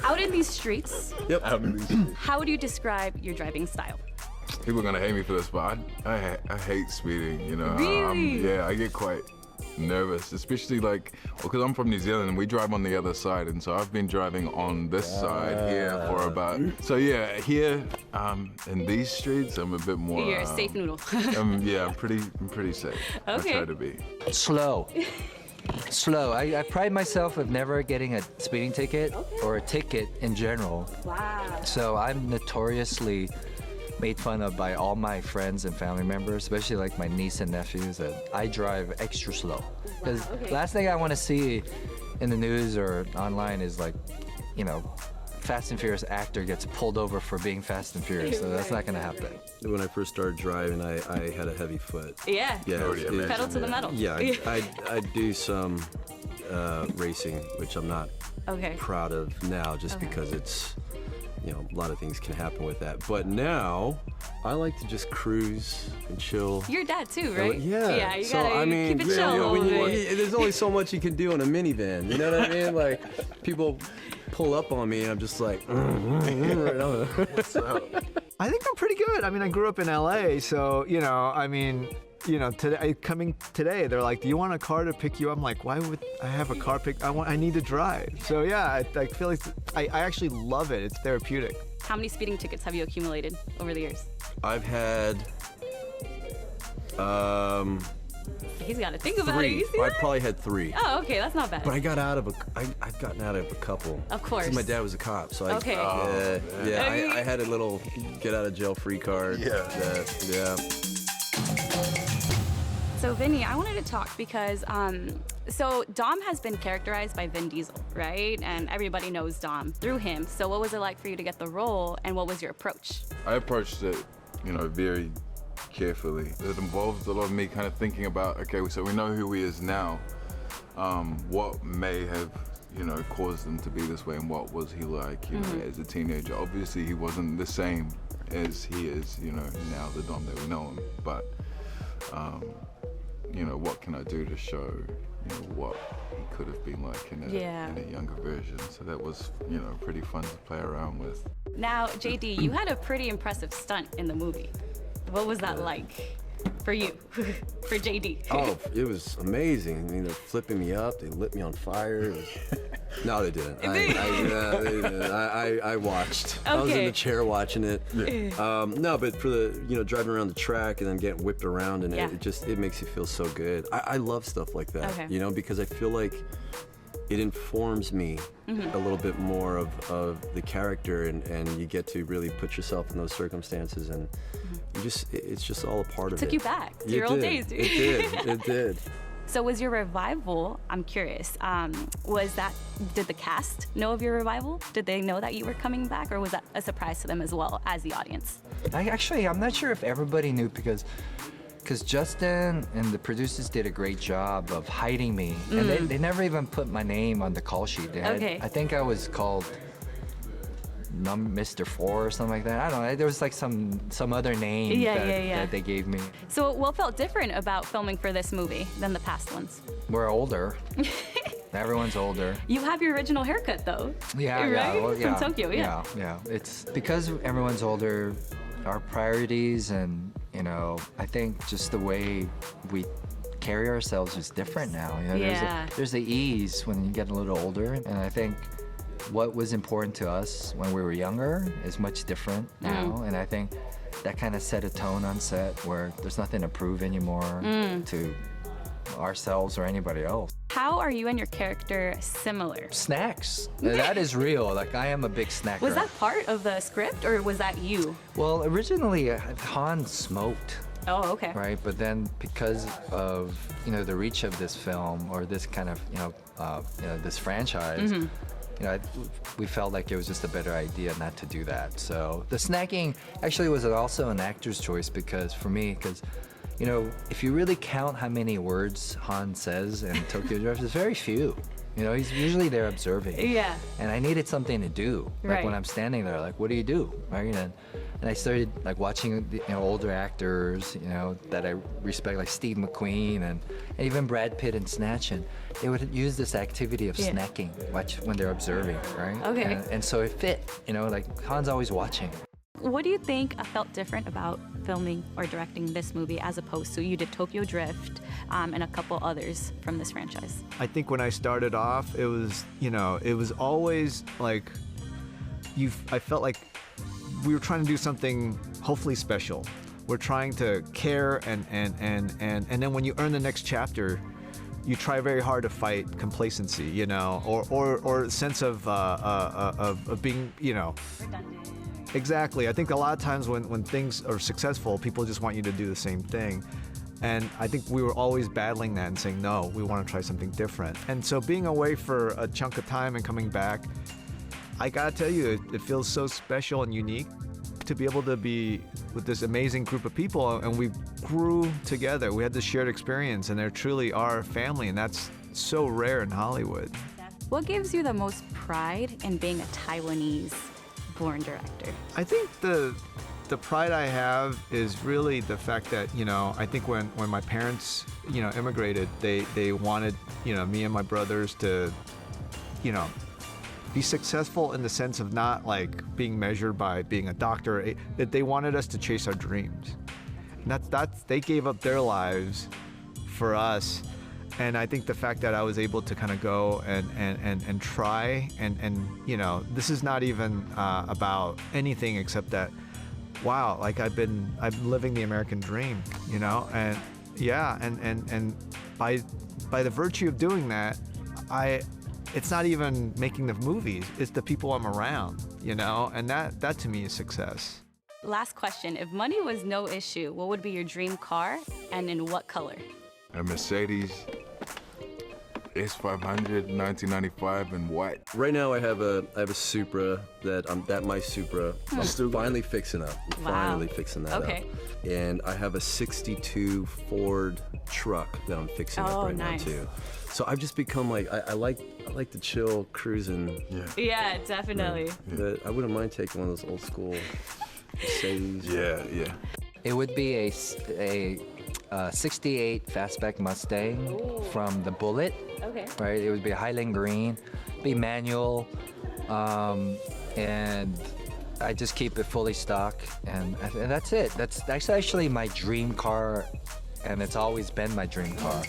Out in these streets, Yep. how would you describe your driving style? People are gonna hate me for this, but I hate speeding. You know, Really? yeah, I get quite nervous, especially like because I'm from New Zealand and we drive on the other side, and so I've been driving on this side here for about. So yeah, here in these streets, I'm a bit more. You're a safe noodle. Yeah, I'm pretty safe. Okay. I try to be. Slow. Slow. I pride myself of never getting a speeding ticket or a ticket in general. Wow. So I'm notoriously made fun of by all my friends and family members, especially like my niece and nephews, that I drive extra slow. Because last thing I want to see in the news or online is like, you know, Fast and Furious actor gets pulled over for being Fast and Furious, so that's not gonna happen. When I first started driving, I had a heavy foot. Yeah. Pedal to the metal. Yeah, I do some racing, which I'm not proud of now, just because it's, you know, a lot of things can happen with that. But now, I like to just cruise and chill. Your dad too, right? Yeah. Yeah, you gotta keep it chill. You know, there's only so much you can do in a minivan. You know what I mean? Like, people pull up on me, and I'm just like, right on. I think I'm pretty good. I mean, I grew up in LA, so, you know, I mean, you know, coming today, they're like, do you want a car to pick you up? I'm like, why would I have a car pick? I need to drive. So yeah, I feel like I actually love it. It's therapeutic. How many speeding tickets have you accumulated over the years? I've had, He's got to think about it. 3. You see I that? probably had 3. Oh, okay, that's not bad. But I got out of I've gotten out of a couple. Of course. 'Cause my dad was a cop, so I, Okay. I had a little get out of jail free card. Yeah. So Vinny, I wanted to talk because, so Dom has been characterized by Vin Diesel, right? And everybody knows Dom through him. So what was it like for you to get the role, and what was your approach? I approached it, you know, very carefully. It involves a lot of me kind of thinking about, okay, so we know who he is now. What may have, you know, caused him to be this way, and what was he like, you know, as a teenager? Obviously, he wasn't the same as he is, you know, now the Dom that we know him. But, you know, what can I do to show, you know, what he could have been like in a younger version? So that was, you know, pretty fun to play around with. Now, JD, you had a pretty impressive stunt in the movie. What was that like for you, for JD? Oh, it was amazing. I mean, they're flipping me up. They lit me on fire. No, they didn't. They didn't. I watched. I was in the chair watching it. No, but for the, you know, driving around the track and then getting whipped around, and it makes you feel so good. I love stuff like that, you know, because I feel like it informs me a little bit more of the character, and you get to really put yourself in those circumstances, and it's just all a part of it. Took you back to your old days, dude. It did. So was your revival, I'm curious, did the cast know of your revival? Did they know that you were coming back, or was that a surprise to them as well as the audience? I'm not sure if everybody knew, because Justin and the producers did a great job of hiding me, and they never even put my name on the call sheet. I think I was called Mr. 4 or something like that. I don't know. There was like some other name that they gave me. So what felt different about filming for this movie than the past ones? We're older. Everyone's older. You have your original haircut though. Yeah, right? From Tokyo, yeah. It's because everyone's older, our priorities, and, you know, I think just the way we carry ourselves is different now. You know, there's the ease when you get a little older, and I think what was important to us when we were younger is much different now, and I think that kind of set a tone on set where there's nothing to prove anymore to ourselves or anybody else. How are you and your character similar? Snacks. That is real. Like, I am a big snacker. Was that part of the script, or was that you? Well, originally Han smoked. Oh, okay. Right, but then because of, you know, the reach of this film, or this kind of, you know, this franchise, you know, we felt like it was just a better idea not to do that. So the snacking actually was also an actor's choice, because you know, if you really count how many words Han says in Tokyo Drift, there's very few. You know, he's usually there observing. Yeah. And I needed something to do. Like, right. when I'm standing there, like, what do you do? Right? And And I started like watching older actors, that I respect, like Steve McQueen and even Brad Pitt in Snatch. And they would use this activity of snacking when they're observing, right? Okay. And so it fit, like Han's always watching. What do you think felt different about filming or directing this movie as opposed to you did Tokyo Drift and a couple others from this franchise? I think when I started off, it was, it was always like, I felt like we were trying to do something hopefully special. We're trying to care, and then when you earn the next chapter, you try very hard to fight complacency, or a sense of being, Redundant. Exactly. I think a lot of times when things are successful, people just want you to do the same thing. And I think we were always battling that and saying, no, we want to try something different. And so being away for a chunk of time and coming back, I gotta tell you, it feels so special and unique to be able to be with this amazing group of people, and we grew together. We had this shared experience, and they're truly our family, and that's so rare in Hollywood. What gives you the most pride in being a Taiwanese-born director? I think the pride I have is really the fact that, I think when my parents, immigrated, they wanted, me and my brothers to, be successful in the sense of not like being measured by being a doctor, that they wanted us to chase our dreams. And that's they gave up their lives for us. And I think the fact that I was able to kind of go and try and this is not even about anything except that, wow, like I'm living the American dream, and yeah, and by the virtue of doing that, it's not even making the movies, it's the people I'm around, and that to me is success. Last question, if money was no issue, what would be your dream car and in what color? A Mercedes S500, 1995 in white. Right now I have a Supra my Supra. I'm finally fixing up. Finally fixing that up. And I have a 62 Ford truck that I'm fixing up right now too. So I've just become like, I like the chill cruising. Yeah, definitely. But I wouldn't mind taking one of those old school Mercedes. Yeah. It would be a 68 fastback Mustang from the Bullet. Okay. Right, it would be a Highland Green, be manual, and I just keep it fully stock, and that's it. That's actually my dream car, and it's always been my dream car.